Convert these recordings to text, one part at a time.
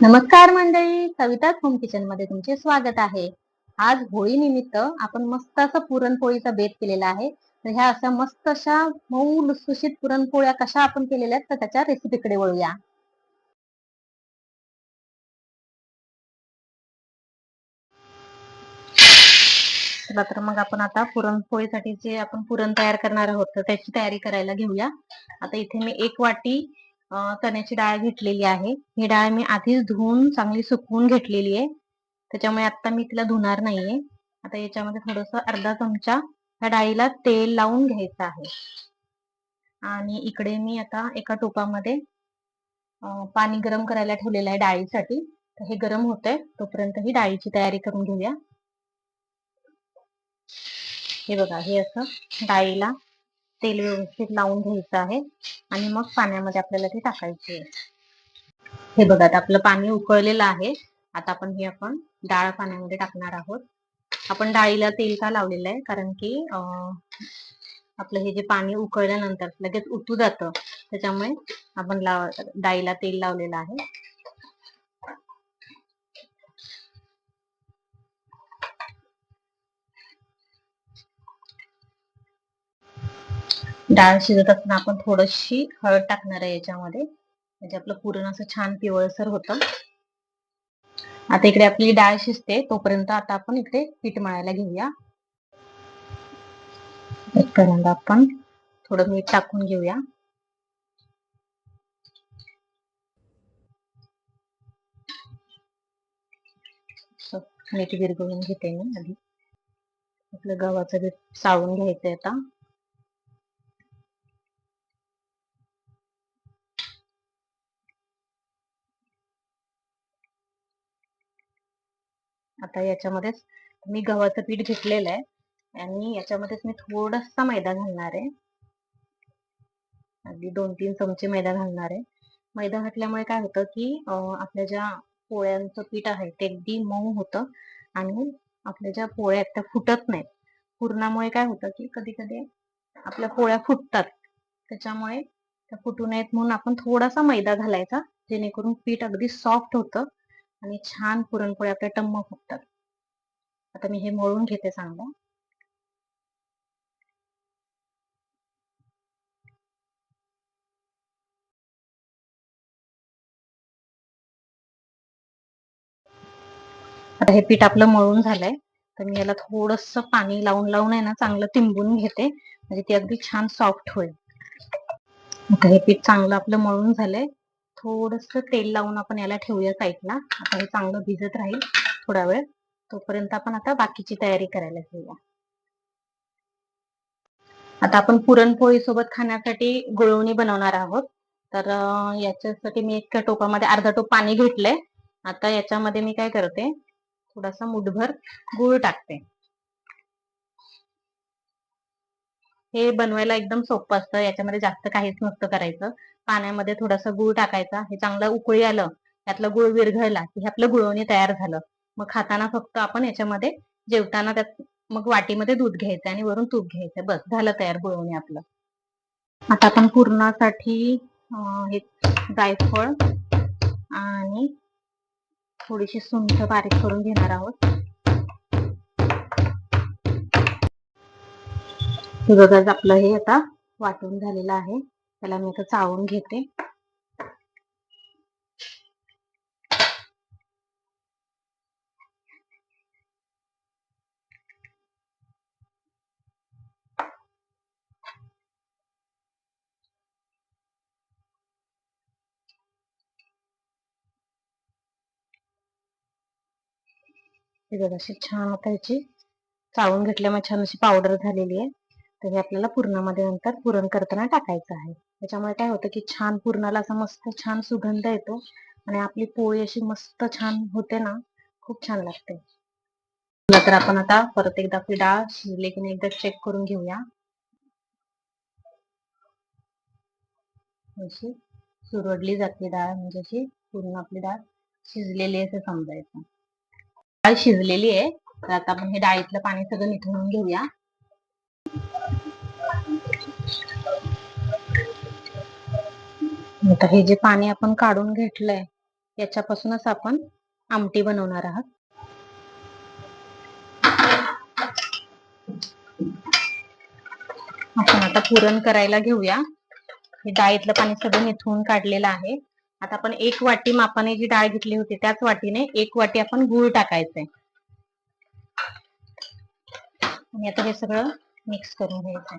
नमस्कार मंडळी, कविताच home kitchen मध्ये तुमचे स्वागत आहे. आज होळी निमित्त आपण मस्त असं पुरणपोळीचा बेत केलेला आहे. तर ह्या अशा मस्त अशा मऊ लुसलुशीत पुरणपोळ्या कशा आपण केलेल्या आहेत तर त्याच्या रेसिपीकडे वळूया. चला तर मग आपण आता पुरणपोळीसाठी जे आपण पुरण तयार करणार आहोत तर त्याची तयारी करायला घेऊया. आता इथे मी 1 वाटी चण्याची डाळ घेतलेली आहे. ही डाळ मी आधीच धुवून चांगली सुकवून घेतलेली आहे. त्याच्यामुळे आता मी तिला धुणार नाहीये. आता याच्यामध्ये थोडस अर्धा चमचा ह्या डाळीला तेल लावून घ्यायचं आहे. आणि इकडे मी आता एका टोपामध्ये पाणी गरम करायला ठेवलेलं आहे डाळीसाठी. तर हे गरम होतंय तोपर्यंत ही डाळीची तयारी करून घेऊया. हे बघा, हे असं डाळीला तेल व्यवस्थित लावून घ्यायचं आहे आणि मग पाण्यामध्ये आपल्याला ते टाकायचे आहे. हे बघा, आता आपलं पाणी उकळलेलं आहे. आता आपण डाळ पाण्यामध्ये टाकणार आहोत. आपण डाळीला तेल का लावलेलं आहे कारण की आपलं हे जे पाणी उकळल्यानंतर लगेच उतू जातं, त्याच्यामुळे आपण डाळीला तेल लावलेलं आहे. डाळ शिजत असताना आपण थोडीशी हळद टाकणार आहे याच्यामध्ये, म्हणजे आपलं पुरण असं छान पिवळसर होतं. आता इकडे आपली डाळ शिजते तोपर्यंत आता आपण इकडे पीठ मळायला घेऊया. इथपर्यंत आपण थोडं मीठ टाकून घेऊया. मीठ विरघळून घेते मी आधी. आपलं गव्हाचं पीठ चाळून घ्यायचंय आता. आता याच्यामध्येच मी गव्हाचं पीठ घेतलेलं आहे आणि याच्यामध्येच मी थोडासा मैदा घालणार आहे. अगदी 2-3 चमचे मैदा घालणार आहे. मैदा घातल्यामुळे काय होतं की आपल्या ज्या पोळ्यांचं पीठ आहे ते अगदी मऊ होतं आणि आपल्या ज्या पोळ्या आहेत त्या फुटत नाहीत. पुरणामुळे काय होतं की कधी कधी आपल्या पोळ्या फुटतात, त्याच्यामुळे त्या फुटू नयेत म्हणून आपण थोडासा मैदा घालायचा, जेणेकरून पीठ अगदी सॉफ्ट होतं आणि छान पुरणपोळ्या आपल्या टम्म फुटतात. आता मी हे मळून घेते चांगलं. आता हे पीठ आपलं मळून झालंय, तर मी याला थोडस पाणी लावून लावून आहे ना चांगलं तिंबून घेते, म्हणजे ती अगदी छान सॉफ्ट होईल. आता हे पीठ चांगलं आपलं मळून झालंय. थोडस तेल लावून आपण याला ठेवूया साईडला. आता हे चांगलं भिजत राहील थोडा वेळ, तोपर्यंत आपण आता बाकीची तयारी करायला घेऊया. आता आपण पुरणपोळी सोबत खाण्यासाठी गुळवणी बनवणार आहोत. तर याच्यासाठी मी एका टोपामध्ये अर्धा टोप पाणी घेतलंय. आता याच्यामध्ये मी काय करते, थोडासा मुठभर गूळ टाकते. हे बनवायला एकदम सोपं असतं, याच्यामध्ये जास्त काहीच नसतं करायचं. पाण्यामध्ये थोडासा गूळ टाकायचा, हे चांगलं उकळी आलं, त्यातला गूळ विरघळला की आपलं गुळवणी तयार झालं. मग खाताना फक्त आपण याच्यामध्ये जेवताना त्यात मग वाटीमध्ये दूध घ्यायचं आणि वरून तूप घ्यायचं, बस झालं तयार गुळवणी आपलं. आता आपण पुरणासाठी हे जायफळ आणि थोडीशी सुंठ बारीक करून घेणार आहोत. हे बघा, आपलं हे आता वाटून झालेलं आहे. त्याला मी आता चाळून घेते. हे बघा, अशी छान आता ह्याची चाळून घेतल्यामुळे छान अशी पावडर झालेली आहे. तर हे आपल्याला पुरणामध्ये नंतर पुरण करताना टाकायचं आहे. त्याच्यामुळे काय होतं की छान पुरणाला असा मस्त छान सुगंध येतो आणि आपली पोळी अशी मस्त छान होते ना, खूप छान लागते. तर आपण आता परत एकदा आपली डाळ शिजली की नाही एकदा चेक करून घेऊया. अशी सुरडली जाते डाळ, म्हणजे अशी पूर्ण आपली डाळ शिजलेली आहे असं समजायचं. डाळ शिजलेली आहे, तर आता आपण हे डाळीतलं पाणी सगळं निथळून घेऊया. आता हे जे पाणी आपण काढून घेतलंय याच्यापासूनच आपण आमटी बनवणार आहात. आपण आता पुरण करायला घेऊया. हे डाळीतलं पाणी सगळं निथळून काढलेलं आहे. आता आपण 1 वाटी मापाने जी डाळ घेतली होती त्याच वाटीने 1 वाटी आपण गूळ टाकायचंय आणि आता हे सगळं मिक्स करून घ्यायचंय.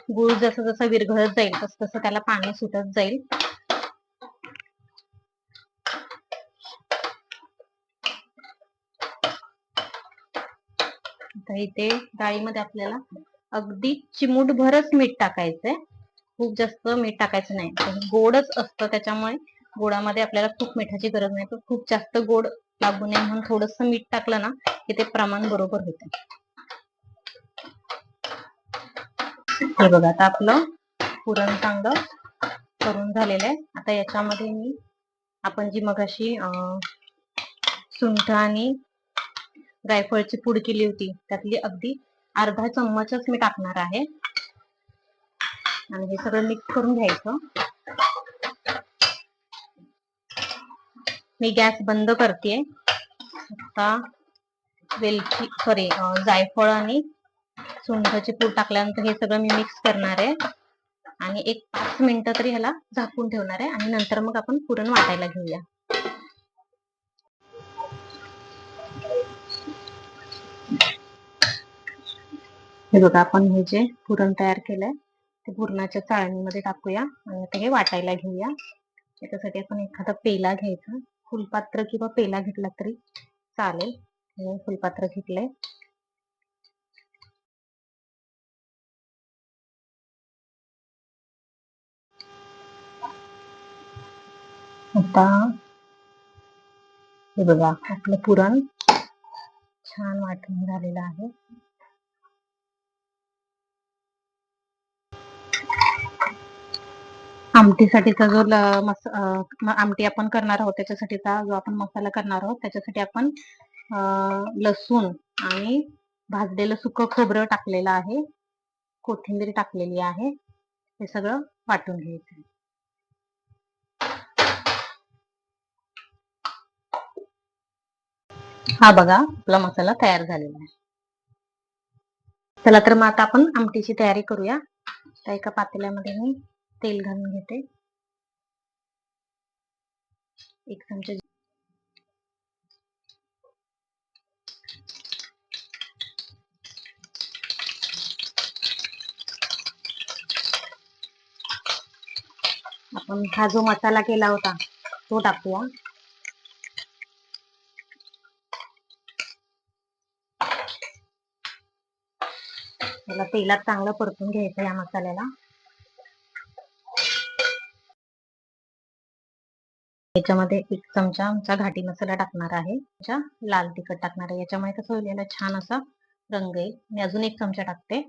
गूळ जसं जसं विरघळत जाईल तसं तसं त्याला पाणी सुटत जाईल. आता इथे डाळीमध्ये आपल्याला अगदी चिमूटभरच मीठ टाकायचंय. खूप जास्त मीठ टाकायचं नाही. गोडच असतं त्याच्यामुळे गोडामध्ये आपल्याला खूप मिठाची गरज नाही. तर खूप जास्त गोड लागू नये म्हणून थोडस मीठ टाकलं ना की ते प्रमाण बरोबर होतं. हे बघा आता आपलं पुरण चांगलं करून झालेलं आहे. आता याच्यामध्ये आपण जी मगाशी सुंठ आणि जायफळची पूड केली होती त्यातली अगदी अर्धा चम्मचच मी टाकणार आहे आणि हे सगळं मिक्स करून घ्यायचं. मी गॅस बंद करते. आता जायफळ आणि सुंठाची पूड टाकल्यानंतर हे सगळं मी मिक्स करणार आहे आणि 5 मिनिटं तरी ह्याला झाकून ठेवणार आहे आणि नंतर मग आपण पुरण वाटायला घेऊया. हे बघा आपण हे जे पुरण तयार केलंय ते पुरणाच्या चाळणीमध्ये टाकूया आणि आता हे वाटायला घेऊया. त्याच्यासाठी आपण एखादा पेला घ्यायचा. फुलपात्र किंवा पेला घेतला तरी चालेल. हे फुलपात्र घेतलंय. आता हे बघा आपलं पुरण छान वाटून झालेलं आहे. आमटीसाठीचा जो आमटी आपण करणार आहोत त्याच्यासाठीचा जो आपण मसाला करणार आहोत त्याच्यासाठी आपण लसूण आणि भाजलेलं सुकं खोबरं टाकलेलं आहे. कोथिंबीर टाकलेली आहे. हे सगळं वाटून घ्यायचं. हा बघा आपला मसाला तयार झालेला आहे. चला तर मग आता आपण आमटीची तयारी करूया. त्या एका पातेल्यामध्ये मी तेल घालून घेते. 1 चमचा आपण हा जो मसाला केला होता तो टाकूया. त्याला तेलात चांगलं परतून घ्यायचं या मसाल्याला. याच्यामध्ये 1 चमचा आमचा घाटी मसाला टाकणार आहे. लाल तिखट टाकणार आहे. याच्यामुळे कसं होईल याला छान असा रंग येईल. मी अजून 1 चमचा टाकते.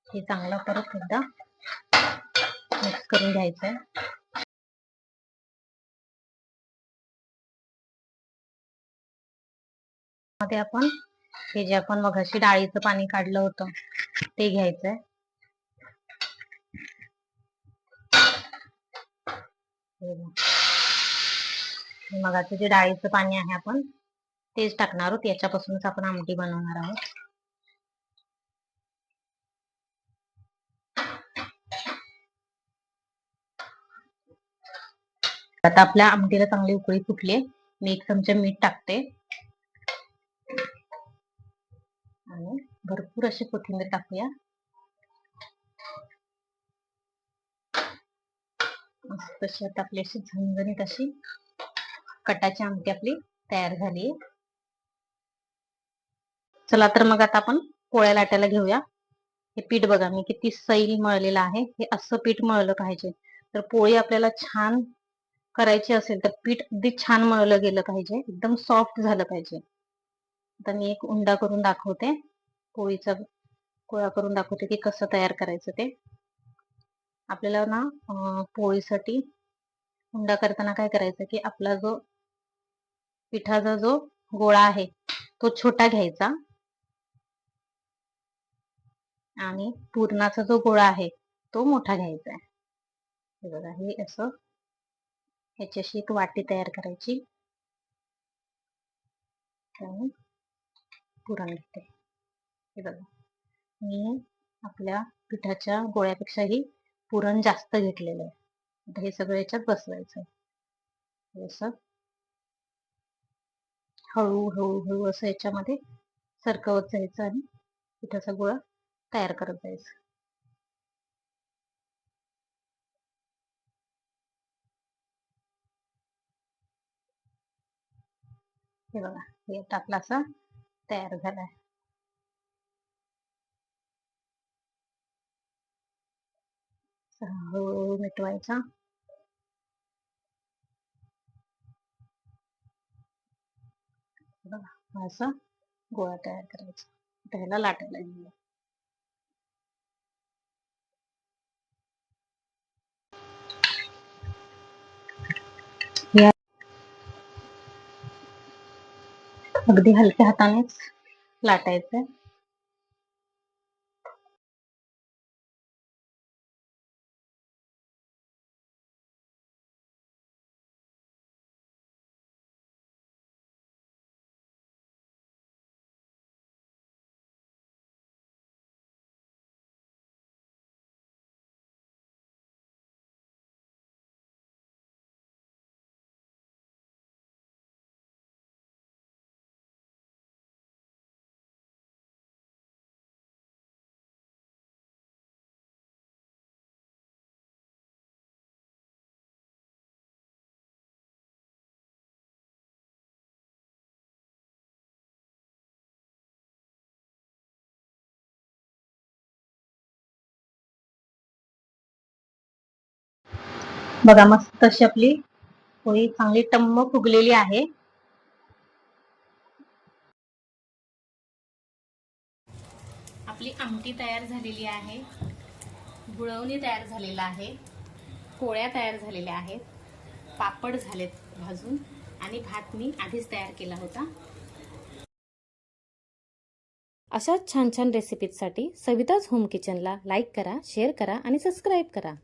हे चांगलं परत एकदा मिक्स करून घ्यायचंय. मध्ये आपण हे जे आपण मगाशी डाळीचं पाणी काढलं होतं ते घ्यायचंय. मगाचं जे डाळीचं पाणी आहे आपण तेच टाकणार आहोत. याच्यापासूनच आपण आमटी बनवणार आहोत. आता आपल्या आमटीला चांगली उकळी फुटली. मी 1 चमचा मीठ टाकते आणि भरपूर अशी कोथिंबीर टाकूया. तशी आता आपली अशी झणझणीत अशी कटाची आमटी आपली तयार झाली. चला तर मग आता आपण पोळ्या लाटायला घेऊया. हे पीठ बघा मी किती सैल मळलेलं आहे. हे असं पीठ मळलं पाहिजे. तर पोळी आपल्याला छान करायची असेल तर पीठ अगदी छान मळलं गेलं पाहिजे. एकदम सॉफ्ट झालं पाहिजे. आता मी एक उंडा करून दाखवते. पोळीचा गोळा करून दाखवते की कसं तयार करायचं ते. आपल्याला ना पोळीसाठी उंडा करताना काय करायचं की आपला जो पिठाचा जो गोळा आहे तो छोटा घ्यायचा आणि पुरणाचा जो गोळा आहे तो मोठा घ्यायचा आहे. हे बघा, हे असं ह्याची अशी एक वाटी तयार करायची. पुरण घेते. हे बघा, मी आपल्या पिठाच्या गोळ्यापेक्षाही पुरण जास्त घेतलेलं आहे. आता हे सगळं याच्यात बसवायचं. असं हळू असं याच्यामध्ये सरकवत जायचं आणि पिठाचा गोळा तयार करत जायचं. हे बघा, हे आपला असा तयार झालाय. हळूहळू मिटवायचा. बघा, असा गोळा तयार करायचा. त्याला लाटायला घेऊया. अगदी हलक्या हातानेच लाटायचंय. बघा, मस्त अशी आपली पोळी चांगली टम्म फुगलेली आहे. आपली आमटी तयार झालेली आहे. गुळवणी तयार झालेला आहे. पोळ्या तयार झालेल्या आहेत. पापड झालेत भाजून आणि भात मी आधीच तयार केला होता. अशाच छान छान रेसिपीजसाठी सविताज होम किचनला लाईक करा, शेअर करा आणि सबस्क्राईब करा.